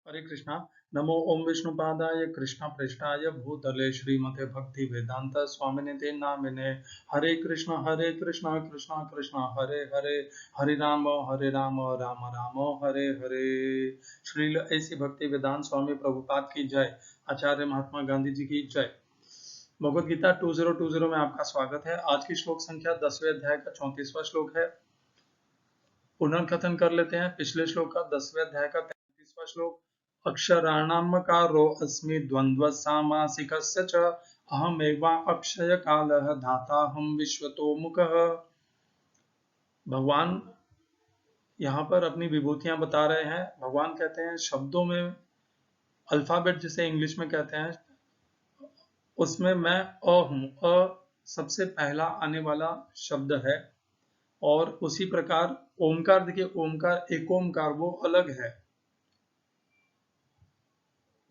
हरे कृष्णा। नमो ओम विष्णुपादाय कृष्ण पृष्ठाय भूतले श्रीमते भक्ति वेदांत स्वामिने नामिने। हरे कृष्ण कृष्ण कृष्ण हरे हरे, हरे राम राम राम हरे हरे। श्रील ऐसी भक्ति वेदांत स्वामी प्रभुपाद की जय। आचार्य महात्मा गांधी जी की जय। भगवद गीता 2020 में आपका स्वागत है। आज की श्लोक संख्या 10वें अध्याय का 34वां श्लोक है। पुनर्कथन कर लेते हैं पिछले श्लोक का, 10वें अध्याय का 33वां श्लोक। अक्षराणामकारो अस्मि द्वंद्व सामासिकस्य च अहमेवा अक्षय कालः धाताहं विश्वतोमुखः। भगवान यहाँ पर अपनी विभूतियां बता रहे हैं। भगवान कहते हैं शब्दों में अल्फाबेट जिसे इंग्लिश में कहते हैं, उसमें मैं अ हूँ। अ सबसे पहला आने वाला शब्द है और उसी प्रकार ओमकार, देखिए ओमकार एक ओमकार वो अलग है।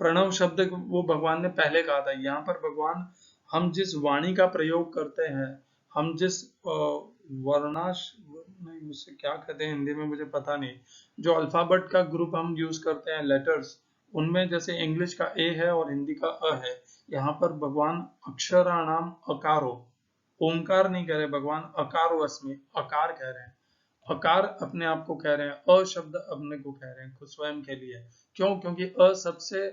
प्रणव शब्द वो भगवान ने पहले कहा था। यहाँ पर भगवान हम जिस वाणी का प्रयोग करते हैं, हम जिस वर्णाश नहीं, उससे क्या कहते हैं हिंदी में मुझे पता नहीं, जो अल्फाबेट का ग्रुप हम यूज करते हैं लेटर्स, उनमें जैसे इंग्लिश का ए है और हिंदी का अ है, यहाँ पर भगवान अक्षराणाम अकारो, ओंकार नहीं कह रहे भगवान, अकारो अस्मि अकार कह रहे हैं। अकार अपने आप को कह रहे हैं, अ शब्द अपने को कह रहे हैं खुद स्वयं के लिए। क्यों? क्योंकि अ सबसे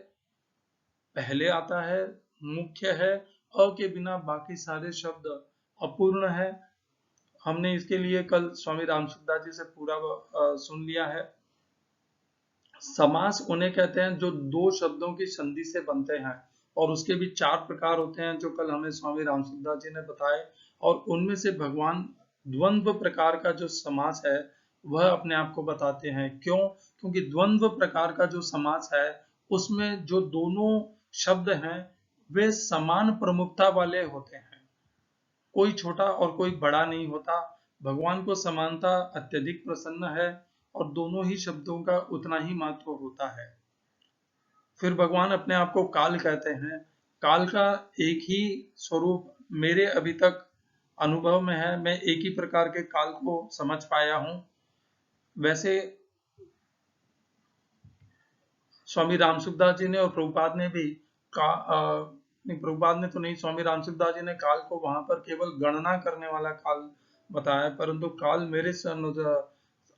पहले आता है, मुख्य है। अ के बिना बाकी सारे शब्द अपूर्ण है। हमने इसके लिए कल स्वामी रामसुखदास जी से पूरा सुन लिया है। समास उन्हें कहते हैं जो दो शब्दों की संधि से बनते हैं, और उसके भी 4 प्रकार होते हैं जो कल हमें स्वामी रामसुखदास जी ने बताए। और उनमें से भगवान द्वंद्व प्रकार का जो समास है वह अपने आप को बताते हैं। क्यों? क्योंकि द्वंद्व प्रकार का जो समास है उसमें जो दोनों शब्द हैं वे समान प्रमुखता वाले होते हैं, कोई छोटा और कोई बड़ा नहीं होता। भगवान को समानता अत्यधिक प्रसन्न है और दोनों ही शब्दों का उतना ही महत्व होता है। फिर भगवान अपने आप को काल कहते हैं। काल का एक ही स्वरूप मेरे अभी तक अनुभव में है। मैं एक ही प्रकार के काल को समझ पाया हूं। वैसे स्वामी रामसुखदास जी ने और प्रभुपाद ने भी नहीं, प्रभुपाद ने तो नहीं, स्वामी रामसुखदास जी ने काल को वहां पर केवल गणना करने वाला काल बताया, परंतु काल मेरे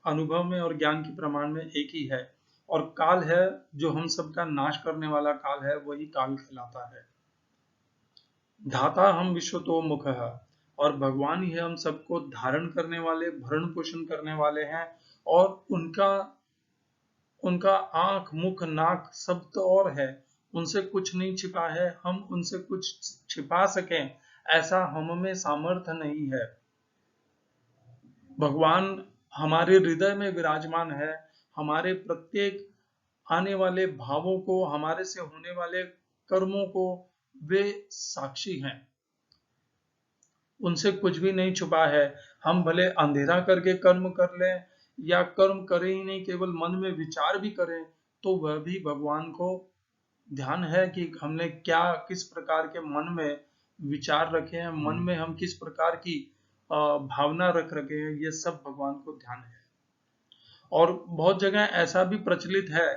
अनुभव में और ज्ञान के प्रमाण में एक ही है। और काल है जो हम सबका नाश करने वाला काल है, वही काल कहलाता है। धाता हम विश्वतो मुख है, और भगवान ही हम सबको धारण करने वाले, भरण पोषण करने वाले हैं। और उनका आंख मुख नाक सब तो और है, उनसे कुछ नहीं छिपा है। हम उनसे कुछ छिपा सकें ऐसा हम में सामर्थ्य नहीं है। भगवान हमारे हृदय में विराजमान है। हमारे प्रत्येक आने वाले भावों को, हमारे से होने वाले कर्मों को वे साक्षी हैं। उनसे कुछ भी नहीं छुपा है। हम भले अंधेरा करके कर्म कर लें या कर्म करें ही नहीं, केवल मन में विचार भी करें, तो वह भी भगवान को ध्यान है कि हमने क्या, किस प्रकार के मन में विचार रखे हैं, मन में हम किस प्रकार की भावना रख रखे हैं, ये सब भगवान को ध्यान है। और बहुत जगह ऐसा भी प्रचलित है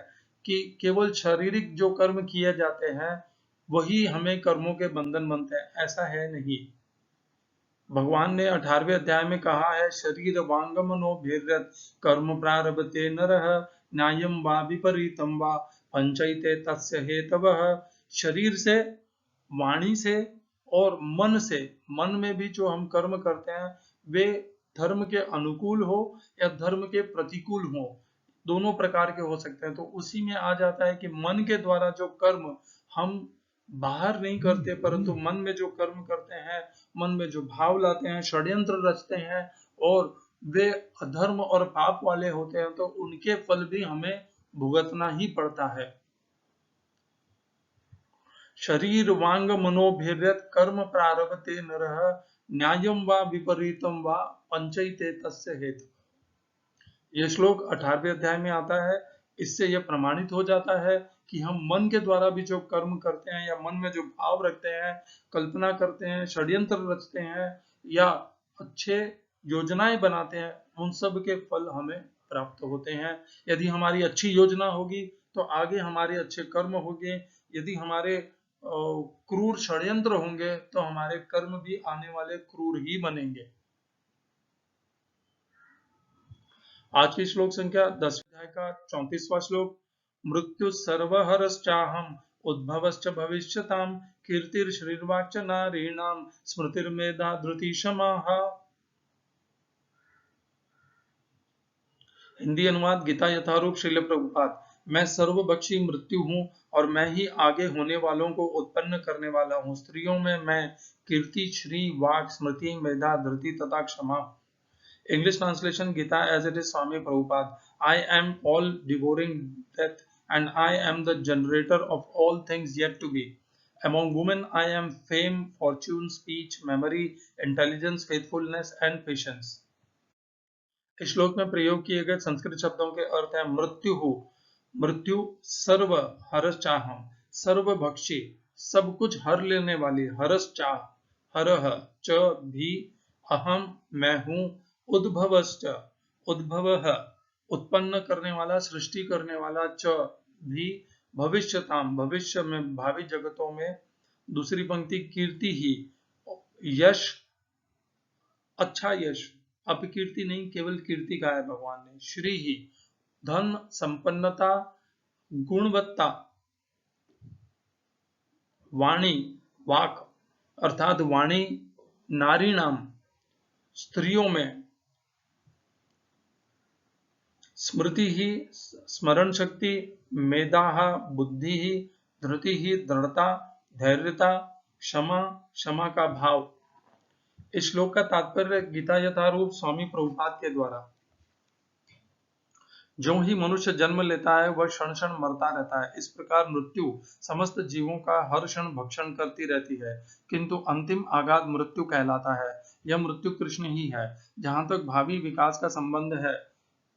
कि केवल शारीरिक जो कर्म किए जाते हैं वही हमें कर्मों के बंधन बनते हैं। ऐसा है नहीं। भगवान ने 18वें अध्याय में कहा है, शरीर वांग मनो भेर्यत कर्म प्रारभते नरः न्यायम वा विपरीतम वा पंचैते तस्य हेतवः। शरीर से, वाणी से और मन से, मन में भी जो हम कर्म करते हैं वे धर्म के अनुकूल हो या धर्म के प्रतिकूल हो, दोनों प्रकार के हो सकते हैं। तो उसी में आ जाता है कि मन के द्वारा जो कर्म हम बाहर नहीं करते, परंतु मन में जो कर्म करते हैं, मन में जो भाव लाते हैं, षड्यंत्र रचते हैं, और वे अधर्म और पाप वाले होते हैं, तो उनके फल भी हमें भुगतना ही पड़ता है। शरीर वांग मनोभिर्यत कर्म प्रारभते नरः न्यायम वा विपरीतम वा पंचैते तस्य हेतु। ये श्लोक 18वें अध्याय में आता है। इससे यह प्रमाणित हो जाता है कि हम मन के द्वारा भी जो कर्म करते हैं या मन में जो भाव रखते हैं, कल्पना करते हैं, षड्यंत्र रचते हैं या अच्छे योजनाएं बनाते हैं, उन सब के फल हमें प्राप्त होते हैं। यदि हमारी अच्छी योजना होगी तो आगे हमारे अच्छे कर्म होंगे। यदि हमारे क्रूर षड्यंत्र होंगे तो हमारे कर्म भी आने वाले क्रूर ही बनेंगे। आज की श्लोक संख्या 10 अध्याय का 34वां श्लोक। मृत्यु सर्वहरश्चाहम उद्भवश्च भविष्यताम कीर्तिर्श्रीर्वाक्च नारीणाम स्मृतिर्मेधा धृति क्षमाः। हिंदी अनुवाद गीता यथारूप श्रील प्रभुपाद। मैं सर्वभक्षी मृत्यु हूँ और मैं ही आगे होने वालों को उत्पन्न करने वाला हूँ। स्त्रियों में मैं कीर्ति, श्री, वाक, स्मृति, मेधा, धृति तथा क्षमा। English translation Gita as it is Swami Prabhupada. I am all devouring death and I am the generator of all things yet to be. Among women I am fame, fortune, speech, memory, intelligence, faithfulness and patience. इस श्लोक में प्रयोग किए गए संस्कृत शब्दों के अर्थ है मृत्यु हो, मृत्यु, सर्व हरस चाहम, सर्वभक्षी, सब कुछ हर लेने वाली, हरस चाह, हरह, च भी, अहम, मैं हूँ, उद्भवश्च, उद्भवः, उत्पन्न करने वाला, सृष्टि करने वाला, च भी, भविष्यताम, भविष्य में, भावी जगतों में। दूसरी पंक्ति कीर्ति ही, यश, अच्छा यश, अपकीर्ति नहीं, केवल कीर्ति का है भगवान ने। श्री ही, धन, संपन्नता, गुणवत्ता, वाणी, वाक अर्थात वाणी, नारीणाम, स्त्रियों में, स्मृति ही, स्मरण शक्ति, मेधा, बुद्धि ही, धृति ही, दृढ़ता, धैर्यता, क्षमा, क्षमा का भाव। इस श्लोक का तात्पर्य गीता यथारूप स्वामी प्रभुपाद के द्वारा। जो ही मनुष्य जन्म लेता है वह क्षण क्षण मरता रहता है। इस प्रकार मृत्यु समस्त जीवों का हर क्षण भक्षण करती रहती है, किंतु अंतिम आघात मृत्यु कहलाता है। यह मृत्यु कृष्ण ही है। जहां तक भावी विकास का संबंध है,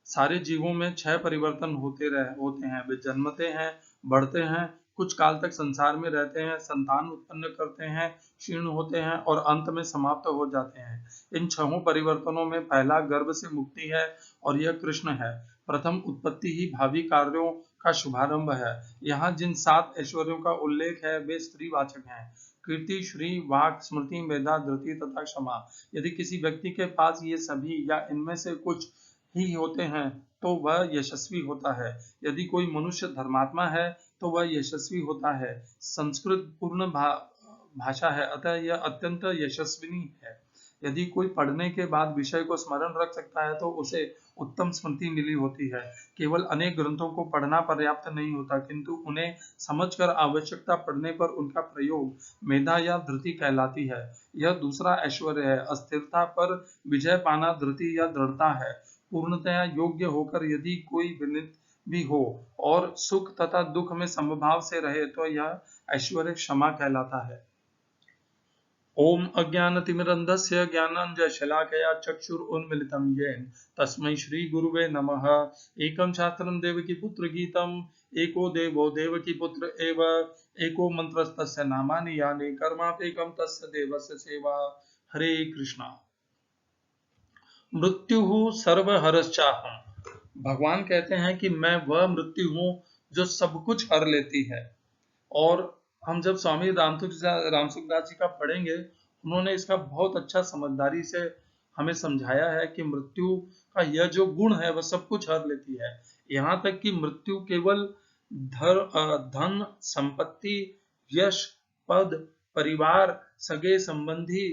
सारे जीवों में 6 परिवर्तन होते हैं। वे जन्मते हैं, बढ़ते हैं, कुछ काल तक संसार में रहते हैं, संतान उत्पन्न करते हैं, क्षीण होते हैं और अंत में समाप्त हो जाते हैं। इन 6 परिवर्तनों में पहला गर्भ से मुक्ति है और यह कृष्ण है। प्रथम उत्पत्ति ही भावी कार्यों का शुभारंभ है। यहाँ जिन 7 ऐश्वर्यों का उल्लेख है वे स्त्रीवाचक हैं। कीर्ति, श्री, वाक, स्मृति, मेधा, धृति तथा क्षमा। यदि किसी व्यक्ति के पास ये सभी या इनमें से कुछ ही होते हैं तो वह यशस्वी होता है। यदि कोई मनुष्य धर्मात्मा है तो वह यशस्वी होता है। संस्कृत पूर्ण भाषा है, अतः यह अत्यंत यशस्विनी है। यदि कोई पढ़ने के बाद विषय को स्मरण रख सकता है तो उसे उत्तम स्मृति मिली होती है। केवल अनेक ग्रंथों को पढ़ना पर्याप्त नहीं होता, किंतु उन्हें समझकर आवश्यकता पड़ने पर उनका प्रयोग मेधा या धृति कहलाती है। यह दूसरा ऐश्वर्य है। अस्थिरता पर विजय पाना धृति या दृढ़ता है। पूर्णतया योग्य होकर यदि कोई विनित भी हो और सुख तथा दुख में समभाव से रहे तो यह ऐश्वर्य क्षमा कहलाता है। ओम अज्ञानतिमिरन्धस्य ज्ञानाञ्जनशलाकया चक्षुरुन्मीलितं येन तस्मै श्री गुरुवे नमः। एकं शास्त्रं देवकीपुत्र गीतम् एको देवो देवकीपुत्र एव एको मन्त्रस्तस्य नामानि यानि कर्माप्येकं तस्य देवस्य सेवा। हरे कृष्णा। मृत्यु सर्वहरश्चाहम्। भगवान कहते हैं कि मैं वह मृत्यु हूँ जो सब कुछ हर लेती है। और हम जब स्वामी रामसुखदास जी का पढ़ेंगे, उन्होंने इसका बहुत अच्छा समझदारी से हमें समझाया है कि मृत्यु का यह जो गुण है वह सब कुछ हर लेती है। यहाँ तक कि मृत्यु केवल धन, संपत्ति, यश, पद, परिवार, सगे संबंधी,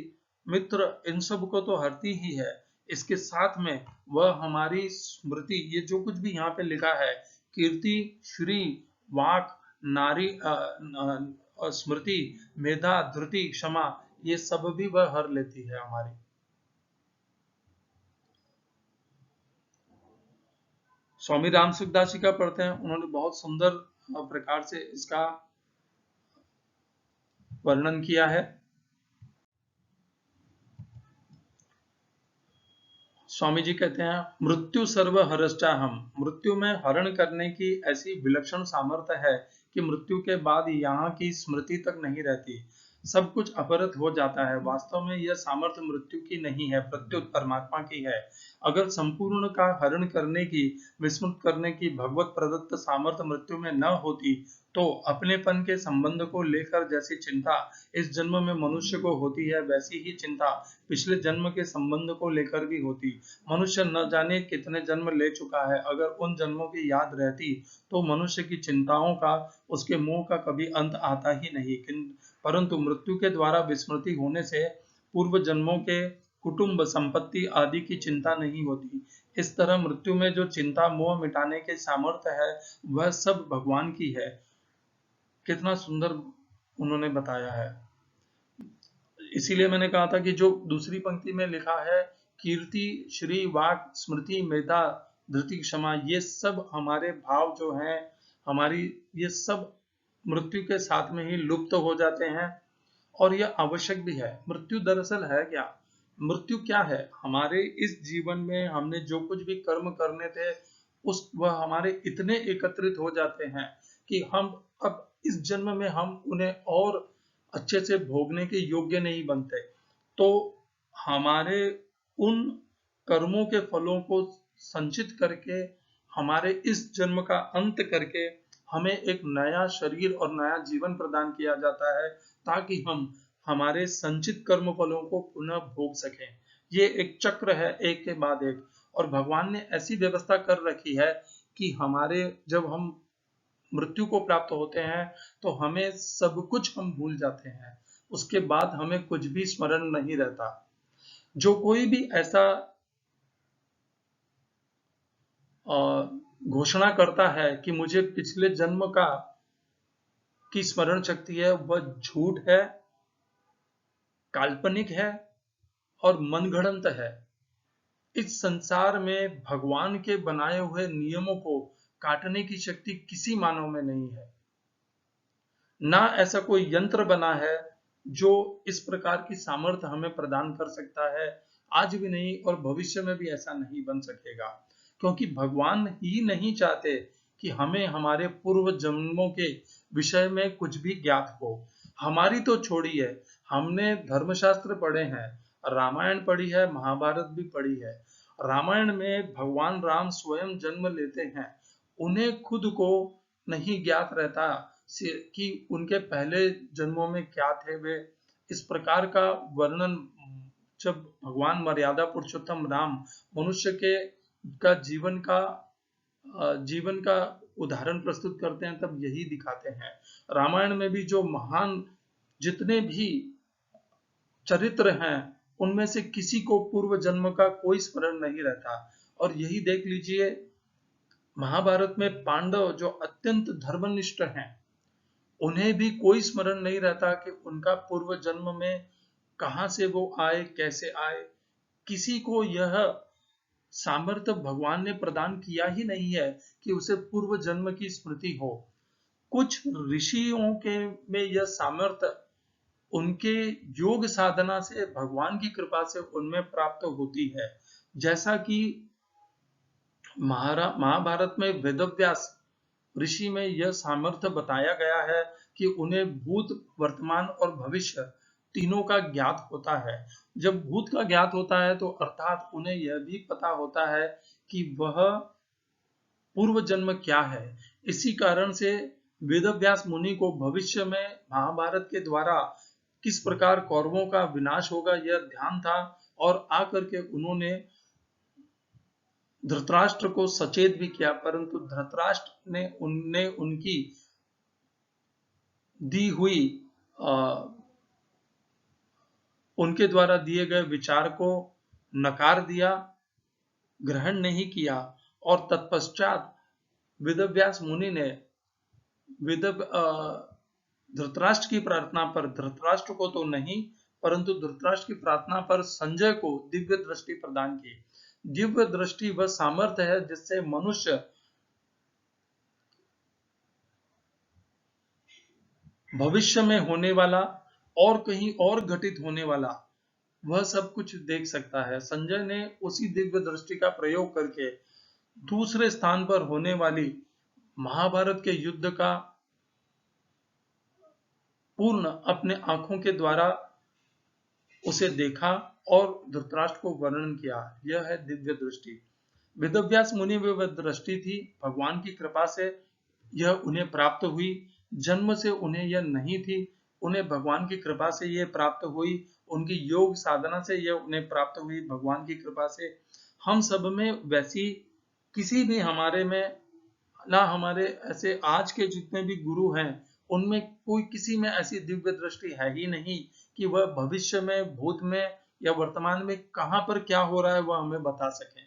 मित्र, इन सब को तो हरती ही है। इसके साथ में वह हमारी स्मृति, ये जो कुछ भी यहाँ पे लिखा है, कीर्ति, श्री, वाक, नारी, स्मृति, मेधा, धृति, क्षमा, ये सब भी वह हर लेती है हमारी। स्वामी रामसुखदास जी का पढ़ते हैं, उन्होंने बहुत सुंदर प्रकार से इसका वर्णन किया है। स्वामी जी कहते हैं, मृत्यु सर्व हरश्चाहम्। मृत्यु में हरण करने की ऐसी विलक्षण सामर्थ्य है कि मृत्यु के बाद यहाँ की स्मृति तक नहीं रहती। सब कुछ अपरत हो जाता है। वास्तव में यह सामर्थ्य मृत्यु की नहीं है, प्रत्युत परमात्मा की है। अगर संपूर्ण का हरण करने की, विस्मृत करने की भगवत प्रदत्त सामर्थ्य मृत्यु में न होती, तो अपनेपन के संबंध को लेकर जैसी चिंता इस जन्म में मनुष्य को होती है, वैसी ही चिंता पिछले जन्म के संबंध को लेकर भी होती। मनुष्य न जाने कितने जन्म ले चुका है, अगर उन जन्मों की याद रहती तो मनुष्य की चिंताओं का, उसके मोह का कभी अंत आता ही नहीं। परंतु मृत्यु के द्वारा विस्मृति होने से पूर्व जन्मों के कुटुंब, संपत्ति आदि की चिंता नहीं होती। इस तरह मृत्यु में जो चिंता, मोह मिटाने के सामर्थ्य है, वह सब भगवान की है। कितना सुंदर उन्होंने बताया है। इसीलिए मैंने कहा था कि जो दूसरी पंक्ति में लिखा है, कीर्ति, श्री, वाक, स्मृति, मेधा, धृति, क्षमा, ये सब हमारे भाव जो हैं, हमारी, ये सब मृत्यु के साथ में ही लुप्त हो जाते हैं, और यह आवश्यक भी है। मृत्यु दरअसल है क्या? मृत्यु क्या है? हमारे इस जीवन में हमने जो कुछ भी कर्म करने थे, वह हमारे इतने एकत्रित हो जाते हैं कि हम अब इस जन्म में हम उन्हें और अच्छे से भोगने के योग्य नहीं बनते। तो हमारे उन कर्मों के फलों को संचित करके, हमारे इस जन्म का अंत करके, हमें एक नया शरीर और नया जीवन प्रदान किया जाता है, ताकि हम हमारे संचित कर्म फलों को पुनः भोग सकें। ये एक चक्र है, एक के बाद एक। और भगवान ने ऐसी व्यवस्था कर रखी है कि हमारे, जब हम मृत्यु को प्राप्त होते हैं, तो हमें सब कुछ हम भूल जाते हैं। उसके बाद हमें कुछ भी स्मरण नहीं रहता। जो कोई भी ऐसा घोषणा करता है कि मुझे पिछले जन्म की स्मरण शक्ति है, वह झूठ है, काल्पनिक है और मनगढ़ंत है। इस संसार में भगवान के बनाए हुए नियमों को काटने की शक्ति किसी मानव में नहीं है। ना ऐसा कोई यंत्र बना है जो इस प्रकार की सामर्थ्य हमें प्रदान कर सकता है। आज भी नहीं और भविष्य में भी ऐसा नहीं बन सकेगा, क्योंकि भगवान ही नहीं चाहते कि हमें हमारे पूर्व जन्मों के विषय में कुछ भी ज्ञात हो। हमारी तो छोड़िए, हमने धर्मशास्त्र पढ़े हैं, रामायण पढ़ी है, महाभारत भी पढ़ी है। रामायण में भगवान राम स्वयं जन्म लेते हैं, उन्हें खुद को नहीं ज्ञात रहता कि उनके पहले जन्मों में क्या थे वे। इस प्रकार का वर्णन जब भगवान मर्यादा पुरुषोत्तम राम मनुष्य के का जीवन का उदाहरण प्रस्तुत करते हैं, तब यही दिखाते हैं। रामायण में भी जो महान जितने भी चरित्र हैं, उनमें से किसी को पूर्व जन्म का कोई स्मरण नहीं रहता। और यही देख लीजिए, महाभारत में पांडव जो अत्यंत धर्मनिष्ठ हैं, उन्हें भी कोई स्मरण नहीं रहता कि उनका पूर्व जन्म में कहां से वो आए, कैसे आए। किसी को यह सामर्थ्य भगवान ने प्रदान किया ही नहीं है कि उसे पूर्व जन्म की स्मृति हो। कुछ ऋषियों के में यह सामर्थ्य उनके योग साधना से, भगवान की कृपा से उनमें प्राप्त होती है। जैसा कि महाभारत में वेदव्यास ऋषि में यह सामर्थ्य बताया गया है कि उन्हें भूत, वर्तमान और भविष्य तीनों का ज्ञात होता है। जब भूत का ज्ञात होता है तो अर्थात उन्हें यह भी पता होता है कि वह पूर्व जन्म क्या है। इसी कारण से वेदव्यास मुनि को भविष्य में महाभारत के द्वारा किस प्रकार कौरवों का विनाश होगा यह ध्यान था, और आकर के उन्होंने धृतराष्ट्र को सचेत भी किया, परंतु धृतराष्ट्र ने उनकी दी हुई उनके द्वारा दिए गए विचार को नकार दिया, ग्रहण नहीं किया। और तत्पश्चात वेदव्यास मुनि ने धृतराष्ट्र की प्रार्थना पर, धृतराष्ट्र को तो नहीं परंतु धृतराष्ट्र की प्रार्थना पर संजय को दिव्य दृष्टि प्रदान की। दिव्य दृष्टि वह सामर्थ्य है जिससे मनुष्य भविष्य में होने वाला और कहीं और घटित होने वाला वह सब कुछ देख सकता है। संजय ने उसी दिव्य दृष्टि का प्रयोग करके दूसरे स्थान पर होने वाली महाभारत के युद्ध का पूर्ण अपने आंखों के द्वारा उसे देखा और धृतराष्ट्र को वर्णन किया। यह है दिव्य दृष्टि। वेदव्यास मुनि वह दृष्टि थी, भगवान की कृपा से यह उन्हें प्राप्त हुई। जन्म से उन्हें यह नहीं थी, उन्हें भगवान की कृपा से यह प्राप्त हुई। उनकी योग साधना से यह उन्हें प्राप्त हुई, भगवान की कृपा से। हम सब में वैसी किसी भी हमारे में ना, हमारे ऐसे आज के जितने भी गुरु हैं उनमें कोई किसी में ऐसी दिव्य दृष्टि है ही नहीं कि वह भविष्य में, भूत में या वर्तमान में कहां पर क्या हो रहा है वह हमें बता सके।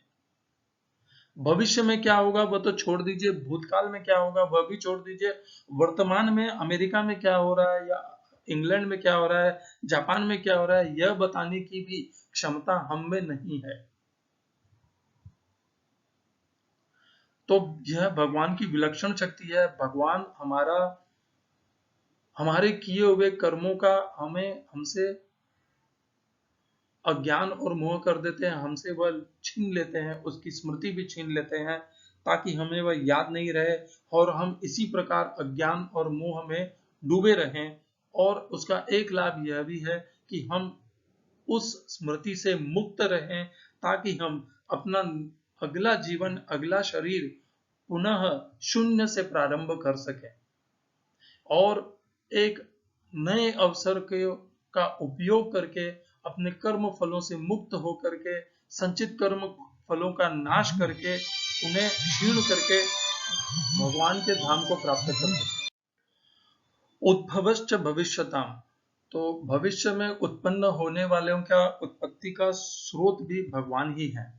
भविष्य में क्या होगा वह तो छोड़ दीजिए, भूतकाल में क्या होगा वह भी छोड़ दीजिए, वर्तमान में अमेरिका में क्या हो रहा है या इंग्लैंड में क्या हो रहा है, जापान में क्या हो रहा है, यह बताने की भी क्षमता हम में नहीं है। तो यह भगवान की विलक्षण शक्ति है। भगवान हमारे किए हुए कर्मों का हमसे अज्ञान और मोह कर देते हैं, हमसे वह छीन लेते हैं, उसकी स्मृति भी छीन लेते हैं ताकि हमें वह याद नहीं रहे और हम इसी प्रकार अज्ञान और मोह में डूबे रहें। और उसका एक लाभ यह भी है कि हम उस स्मृति से मुक्त रहें ताकि हम अपना अगला जीवन, अगला शरीर पुनः शून्य से प्रारंभ कर सकें और एक नए अवसर का उपयोग करके अपने कर्म फलों से मुक्त होकर के, संचित कर्म फलों का नाश करके, उन्हें क्षीण करके भगवान के धाम को प्राप्त कर सकें। उद्भवश्च भविष्यताम, तो भविष्य में उत्पन्न होने वालों का उत्पत्ति का स्रोत भी भगवान ही है।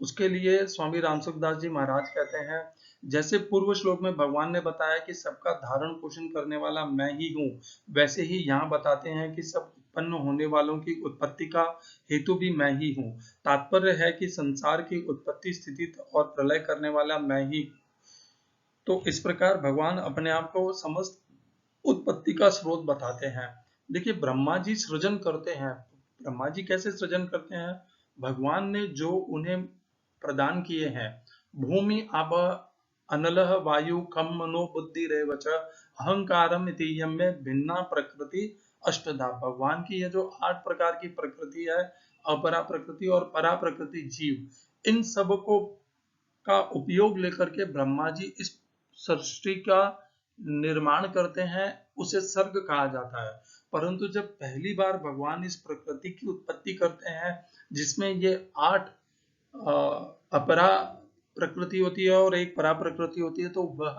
उसके लिए स्वामी रामसुखदास जी महाराज कहते हैं, जैसे पूर्व श्लोक में भगवान ने बताया कि सबका धारण पोषण करने वाला मैं ही हूँ, वैसे ही यहाँ बताते हैं कि सब उत्पन्न होने वालों की उत्पत्ति का हेतु भी मैं ही हूँ। तात्पर्य है कि संसार की उत्पत्ति, स्थिति और प्रलय करने वाला मैं ही। तो इस प्रकार भगवान अपने आप को समस्त उत्पत्ति का स्रोत बताते हैं। देखिए, ब्रह्मा जी सृजन करते हैं। ब्रह्मा जी कैसे सृजन करते हैं? भगवान ने जो उन्हें प्रदान किए हैं, भूमि आप अनलह वायु खम मनो बुद्धि रेव च अहंकारम इतीयम में भिन्ना प्रकृति अष्टधा। भगवान की ये जो 8 प्रकार की प्रकृति है, अपरा प्रकृति और परा प्रकृति जीव, इन सब को का उपयोग लेकर के ब्रह्मा जी इस सृष्टि का निर्माण करते हैं, उसे सर्ग कहा जाता है। परंतु जब पहली बार भगवान इस प्रकृति की उत्पत्ति करते हैं, जिसमें ये 8 अपरा प्रकृति होती है और एक परा प्रकृति होती है, तो वह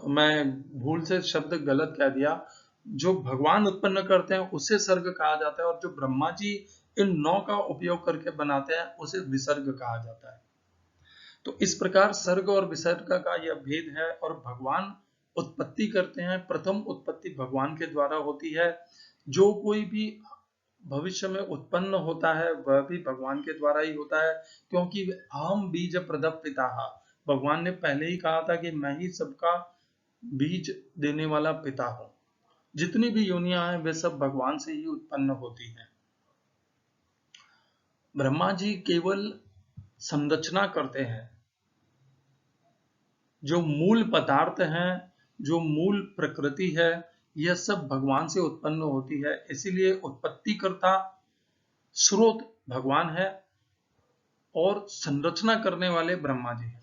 मैं भूल से शब्द गलत कह दिया, जो भगवान उत्पन्न करते हैं उसे सर्ग कहा जाता है और जो ब्रह्मा जी इन 9 का उपयोग करके बनाते हैं उसे विसर्ग कहा जाता है। तो इस प्रकार सर्ग और विसर्ग का यह भेद है और भगवान उत्पत्ति करते हैं। प्रथम उत्पत्ति भगवान के द्वारा होती है। जो कोई भी भविष्य में उत्पन्न होता है वह भी भगवान के द्वारा ही होता है, क्योंकि अहम बीज प्रदप पिता, भगवान ने पहले ही कहा था कि मैं ही सबका बीज देने वाला पिता हूं। जितनी भी योनियां हैं वे सब भगवान से ही उत्पन्न होती हैं। ब्रह्मा जी केवल संरचना करते हैं, जो मूल पदार्थ हैं, जो मूल प्रकृति है, यह सब भगवान से उत्पन्न होती है। इसीलिए उत्पत्ति करता स्रोत भगवान है और संरचना करने वाले ब्रह्मा जी हैं।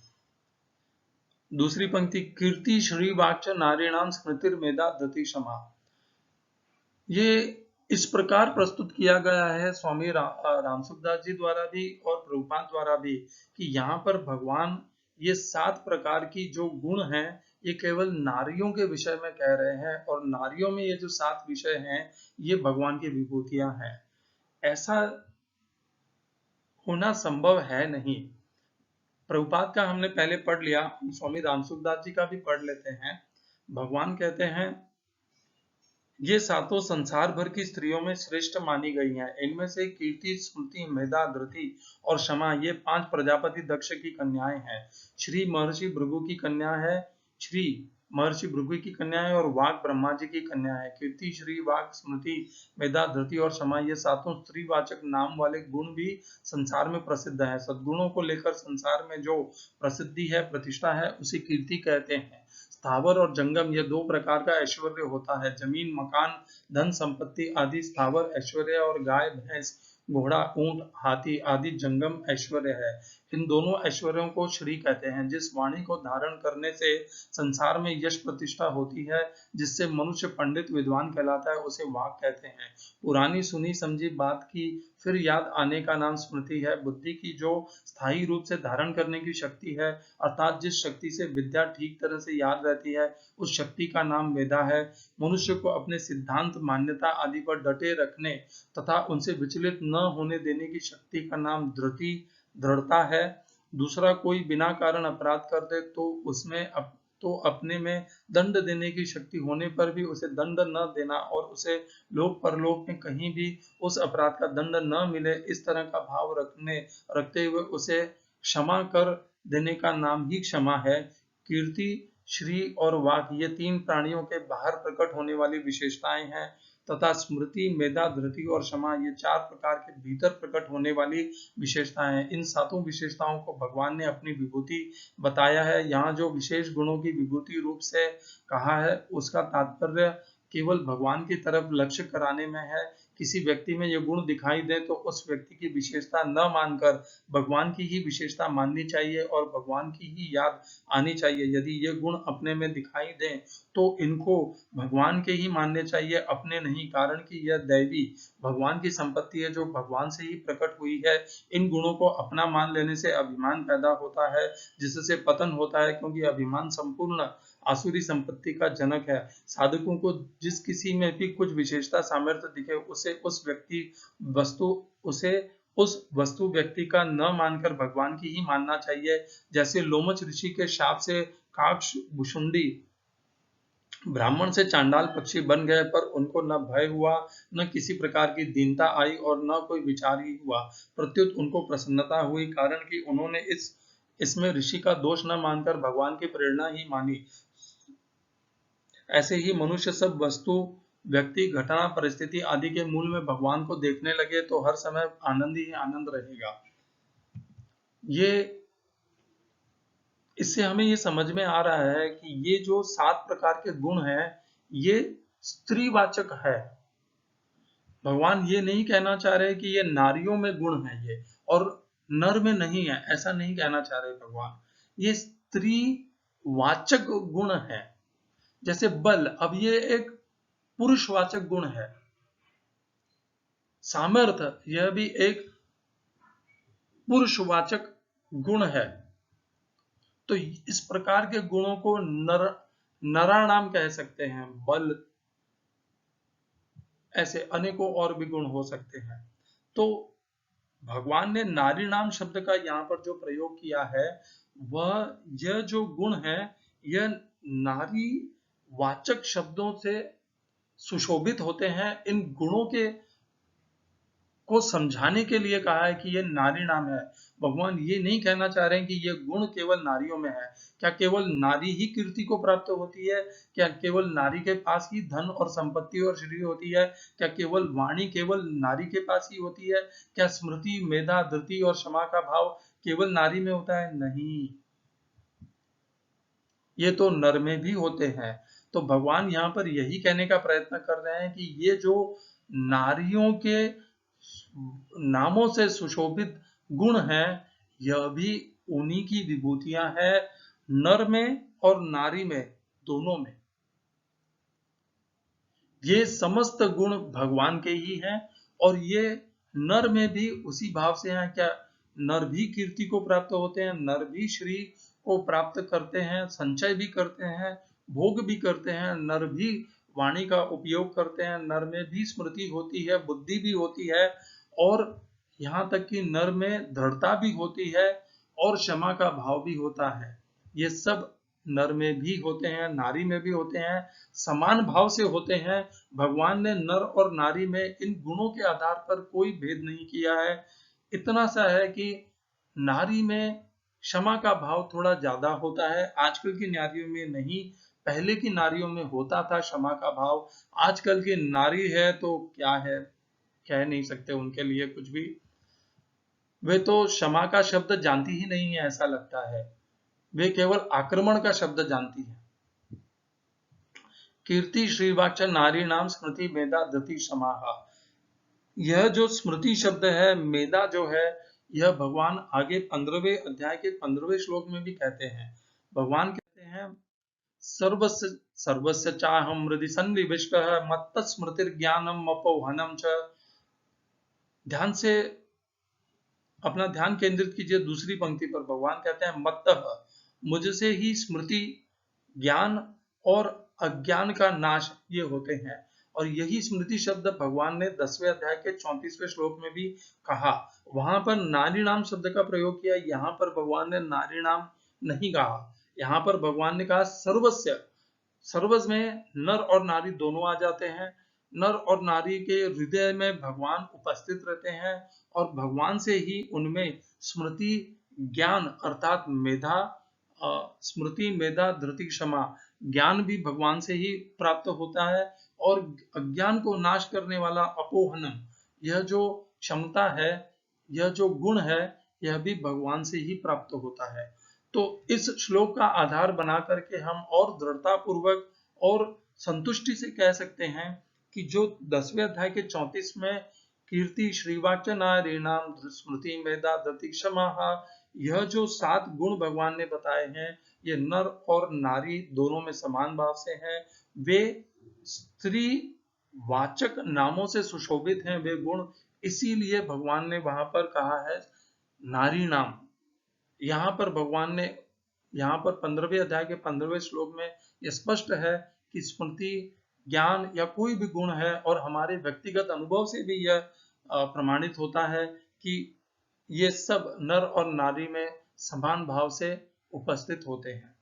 दूसरी पंक्ति, कीर्ति श्री वाक्च नारीणाम स्मृतिर मेधा धति क्षमा। ये इस प्रकार प्रस्तुत किया गया है स्वामी रामसुखदास जी द्वारा भी और प्रभुपाद द्वारा भी कि यहाँ पर भगवान ये 7 प्रकार की जो गुण हैं ये केवल नारियों के विषय में कह रहे हैं और नारियों में ये जो 7 विषय हैं ये भगवान की विभूतियां हैं। ऐसा होना संभव है नहीं। प्रभुपाद का हमने पहले पढ़ लिया, हम स्वामी रामसुखदास जी का भी पढ़ लेते हैं। भगवान कहते हैं ये 7 संसार भर की स्त्रियों में श्रेष्ठ मानी गई हैं। इनमें से कीर्ति, स्मृति, मेधा, धृति और क्षमा ये 5 प्रजापति दक्ष की कन्याएं हैं। श्री महर्षि भृगु की कन्या है श्री महर्षि भृगु की कन्या है और वाक ब्रह्मा जी की कन्या है। कीर्ति, श्री, वाक, स्मृति, मेधा, धृति और क्षमा ये सातों स्त्रीवाचक नाम वाले गुण भी संसार में प्रसिद्ध है। सद्गुणों को लेकर संसार में जो प्रसिद्धि है, प्रतिष्ठा है, उसे कीर्ति कहते हैं। स्थावर और जंगम ये दो प्रकार का ऐश्वर्य होता है। जमीन, मकान, धन संपत्ति आदि स्थावर ऐश्वर्य और गाय, भैंस, घोड़ा, ऊंट, हाथी आदि जंगम ऐश्वर्य है। इन दोनों ऐश्वर्यों को श्री कहते हैं। जिस वाणी को धारण करने से संसार में यश प्रतिष्ठा होती है, जिससे मनुष्य पंडित विद्वान कहलाता है, उसे वाक कहते हैं। पुरानी सुनी समझी बात की फिर याद आने का नाम स्मृति है। बुद्धि की जो स्थायी रूप से धारण करने की शक्ति है, अर्थात जिस शक्ति से विद्या ठीक तरह से याद रहती है, उस शक्ति का नाम मेधा है। मनुष्य को अपने सिद्धांत, मान्यता आदि पर डटे रखने तथा उनसे विचलित न होने देने की शक्ति का नाम धृति, दृढ़ता है। दूसरा कोई बिना कारण अपराध कर दे तो अपने में दंड देने की शक्ति होने पर भी उसे दंड न देना और उसे लोक परलोक में कहीं भी उस अपराध का दंड न मिले, इस तरह का भाव रखते हुए उसे क्षमा कर देने का नाम ही क्षमा है। कीर्ति, श्री और वाक ये तीन प्राणियों के बाहर प्रकट होने वाली विशेषताएं हैं तथा स्मृति, मेधा, धृति और क्षमा ये चार प्रकार के भीतर प्रकट होने वाली विशेषताएं हैं। इन सातों विशेषताओं को भगवान ने अपनी विभूति बताया है। यहाँ जो विशेष गुणों की विभूति रूप से कहा है, उसका तात्पर्य केवल भगवान की तरफ लक्ष्य कराने में है। किसी व्यक्ति में ये गुण दिखाई दे तो उस व्यक्ति की विशेषता न मानकर भगवान की ही विशेषता माननी चाहिए और भगवान की ही याद आनी चाहिए। यदि ये गुण अपने में दिखाई दें तो इनको भगवान के ही मानने चाहिए, अपने नहीं, कारण कि यह दैवी भगवान की संपत्ति है जो भगवान से ही प्रकट हुई है। इन गुणों को अपना मान लेने से अभिमान पैदा होता है, जिससे पतन होता है, क्योंकि अभिमान संपूर्ण आसुरी संपत्ति का जनक है। साधकों को जिस किसी में भी कुछ विशेषता, सामर्थ्य दिखे उसे उस वस्तु व्यक्ति का न मानकर भगवान की ही मानना चाहिए। जैसे लोमच ऋषि के शाप से काक्ष भुषुंडी ब्राह्मण से चांडाल पक्षी बन गए, पर उनको न भय हुआ, न किसी प्रकार की दीनता आई और न कोई विचार ही हुआ। प्रत्युत उनको प्रसन्नता हुई, कारण कि उन्होंने इसमें ऋषि का दोष न मानकर भगवान की प्रेरणा ही मानी। ऐसे ही मनुष्य सब वस्तु, व्यक्ति, घटना, परिस्थिति आदि के मूल में भगवान को देखने लगे तो हर समय आनंद ही आनंद रहेगा। इससे हमें ये समझ में आ रहा है कि ये जो 7 प्रकार के गुण हैं, ये स्त्रीवाचक है। भगवान ये नहीं कहना चाह रहे कि ये नारियों में गुण है ये और नर में नहीं है, ऐसा नहीं कहना चाह रहे भगवान। ये स्त्रीवाचक गुण है। जैसे बल, अब ये एक पुरुषवाचक गुण है। सामर्थ्य, यह भी एक पुरुषवाचक गुण है। तो इस प्रकार के गुणों को नराणाम कह सकते हैं। बल, ऐसे अनेकों और भी गुण हो सकते हैं। तो भगवान ने नारी नाम शब्द का यहाँ पर जो प्रयोग किया है, यह जो गुण है, यह नारी वाचक शब्दों से सुशोभित होते हैं। इन गुणों को समझाने के लिए कहा है कि ये नारी नाम है। भगवान ये नहीं कहना चाह रहे हैं कि ये गुण केवल नारियों में है। क्या केवल नारी ही कीर्ति को प्राप्त होती है? क्या केवल नारी के पास ही धन और संपत्ति और श्री होती है? क्या केवल वाणी केवल नारी के पास ही होती है? क्या स्मृति, मेधा, धृति और क्षमा का भाव केवल नारी में होता है? नहीं, ये तो नर में भी होते हैं। तो भगवान यहाँ पर यही कहने का प्रयत्न कर रहे हैं कि ये जो नारियों के नामों से सुशोभित गुण हैं, यह भी उन्हीं की विभूतियां हैं, नर में और नारी में, दोनों में। ये समस्त गुण भगवान के ही हैं और ये नर में भी उसी भाव से हैं। क्या नर भी कीर्ति को प्राप्त होते हैं? नर भी श्री को प्राप्त करते हैं, संचय भी करते हैं, भोग भी करते हैं। नर भी वाणी का उपयोग करते हैं, नर में भी स्मृति होती है, बुद्धि भी होती है और यहाँ तक कि नर में दृढ़ता भी होती है और क्षमा का भाव भी होता है। ये सब नर में भी होते हैं, नारी में भी होते हैं, समान भाव से होते हैं। भगवान ने नर और नारी में इन गुणों के आधार पर कोई भेद नहीं किया है। इतना सा है कि नारी में क्षमा का भाव थोड़ा ज्यादा होता है, आजकल की नारियों में नहीं, पहले की नारियों में होता था क्षमा का भाव। आजकल की नारी है तो क्या है, कह नहीं सकते उनके लिए कुछ भी। वे तो क्षमा का शब्द जानती ही नहीं है, ऐसा लगता है। वे केवल आक्रमण का शब्द जानती है। कीर्ति श्रीवाच नारी नाम स्मृति मेधा धृति समाहा। यह जो स्मृति शब्द है, मेधा जो है, यह भगवान आगे 15वें अध्याय के 15वें श्लोक में भी कहते हैं। भगवान कहते हैं सर्वस्य सर्वस्य चाहम हृदि सन्निविष्टः मत्त स्मृतिर्ज्ञानम अपोहनम च। ध्यान से अपना ध्यान केंद्रित कीजिए दूसरी पंक्ति पर। भगवान कहते हैं मत्तः, मुझसे ही स्मृति, ज्ञान और अज्ञान का नाश ये होते हैं। और यही स्मृति शब्द भगवान ने 10वें अध्याय के 34वें श्लोक में भी कहा। वहां पर नारी नाम शब्द का प्रयोग किया, यहाँ पर भगवान ने नारी नाम नहीं कहा। यहाँ पर भगवान ने कहा सर्वस्य। सर्वस में नर और नारी दोनों आ जाते हैं। नर और नारी के हृदय में भगवान उपस्थित रहते हैं और भगवान से ही उनमें स्मृति, ज्ञान अर्थात मेधा, स्मृति मेधा धृति क्षमा, ज्ञान भी भगवान से ही प्राप्त होता है। और अज्ञान को नाश करने वाला अपोहनम, यह जो क्षमता है, यह जो गुण है, यह भी भगवान से ही प्राप्त होता है। तो इस श्लोक का आधार बना करके हम और दृढ़ता पूर्वक और संतुष्टि से कह सकते हैं कि जो 10वें अध्याय के 34 में कीर्ति श्रीवाच नारीणाम स्मृति मेधा धृति क्षमा, यह जो 7 गुण भगवान ने बताए हैं, ये नर और नारी दोनों में समान भाव से हैं। वे स्त्री वाचक नामों से सुशोभित हैं वे गुण, इसीलिए भगवान ने वहां पर कहा है नारी नाम। यहाँ पर भगवान ने, यहाँ पर 15वें अध्याय के 15वें श्लोक में यह स्पष्ट है कि स्मृति, ज्ञान या कोई भी गुण है, और हमारे व्यक्तिगत अनुभव से भी यह प्रमाणित होता है कि ये सब नर और नारी में समान भाव से उपस्थित होते हैं।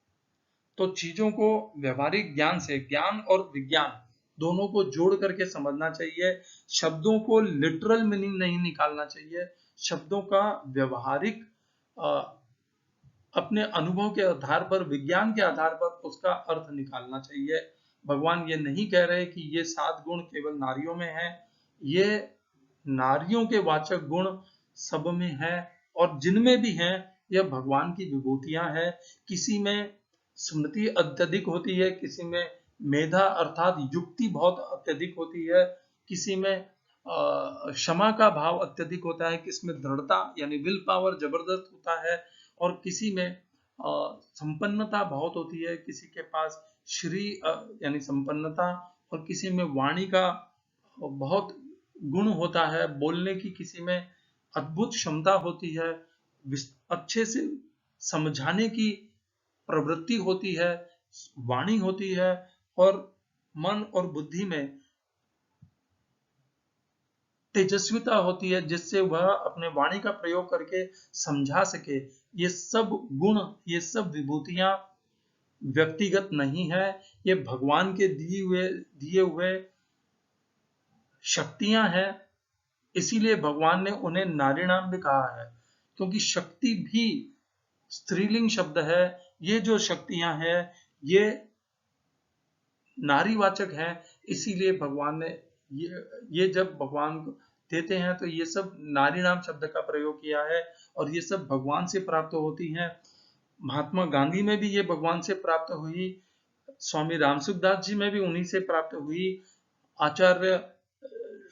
तो चीजों को व्यवहारिक ज्ञान से, ज्ञान और विज्ञान दोनों को जोड़ करके समझना चाहिए। शब्दों को लिटरल मीनिंग नहीं निकालना चाहिए। शब्दों का व्यवहारिक अपने अनुभव के आधार पर, विज्ञान के आधार पर उसका अर्थ निकालना चाहिए। भगवान ये नहीं कह रहे कि ये 7 गुण केवल नारियों में हैं। ये नारियों के वाचक गुण सब में है, और जिनमें भी हैं यह भगवान की विभूतियां हैं। किसी में स्मृति अत्यधिक होती है, किसी में मेधा अर्थात युक्ति बहुत अत्यधिक होती है, किसी में क्षमा का भाव अत्यधिक होता है, किसी में दृढ़ता यानी विल पावर जबरदस्त होता है, और किसी में संपन्नता बहुत होती है, किसी के पास श्री यानी संपन्नता, और किसी में वाणी का बहुत गुण होता है, बोलने की किसी में अद्भुत क्षमता होती है, अच्छे से समझाने की प्रवृत्ति होती है, वाणी होती है, और मन और बुद्धि में तेजस्विता होती है, जिससे वह अपने वाणी का प्रयोग करके समझा सके। ये सब गुण, ये सब विभूतियां व्यक्तिगत नहीं है, ये भगवान के दिए हुए शक्तियां हैं। इसीलिए भगवान ने उन्हें नारी नाम भी कहा है, क्योंकि शक्ति भी स्त्रीलिंग शब्द है। ये जो शक्तियां हैं ये नारीवाचक हैं, इसीलिए भगवान ने ये जब भगवान देते हैं तो ये सब नारी नाम शब्द का प्रयोग किया है, और ये सब भगवान से प्राप्त होती हैं। महात्मा गांधी में भी ये भगवान से प्राप्त हुई, स्वामी रामसुखदास जी में भी उन्हीं से प्राप्त हुई, आचार्य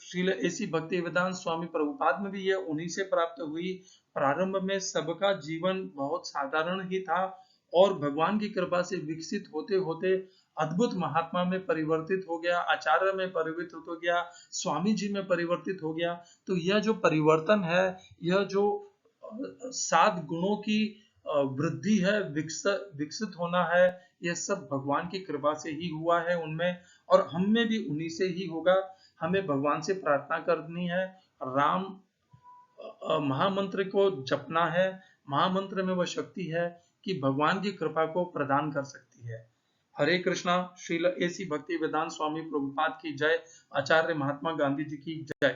श्रील ऐसी भक्ति वेदांत स्वामी प्रभुपाद में भी ये उन्हीं से प्राप्त हुई। प्रारंभ में सबका जीवन बहुत साधारण ही था, और भगवान की कृपा से विकसित होते होते अद्भुत महात्मा में परिवर्तित हो गया, आचार्य में परिवर्तित हो गया, स्वामी जी में परिवर्तित हो गया। तो यह जो परिवर्तन है, यह जो 7 गुणों की वृद्धि है, विकसित होना है, यह सब भगवान की कृपा से ही हुआ है उनमें, और हम में भी उन्हीं से ही होगा। हमें भगवान से प्रार्थना करनी है, राम महामंत्र को जपना है। महामंत्र में वह शक्ति है कि भगवान की कृपा को प्रदान कर सकती है। हरे कृष्णा। श्रील ऐसी भक्ति वेदांत स्वामी प्रभुपाद की जय। आचार्य महात्मा गांधी जी की जय।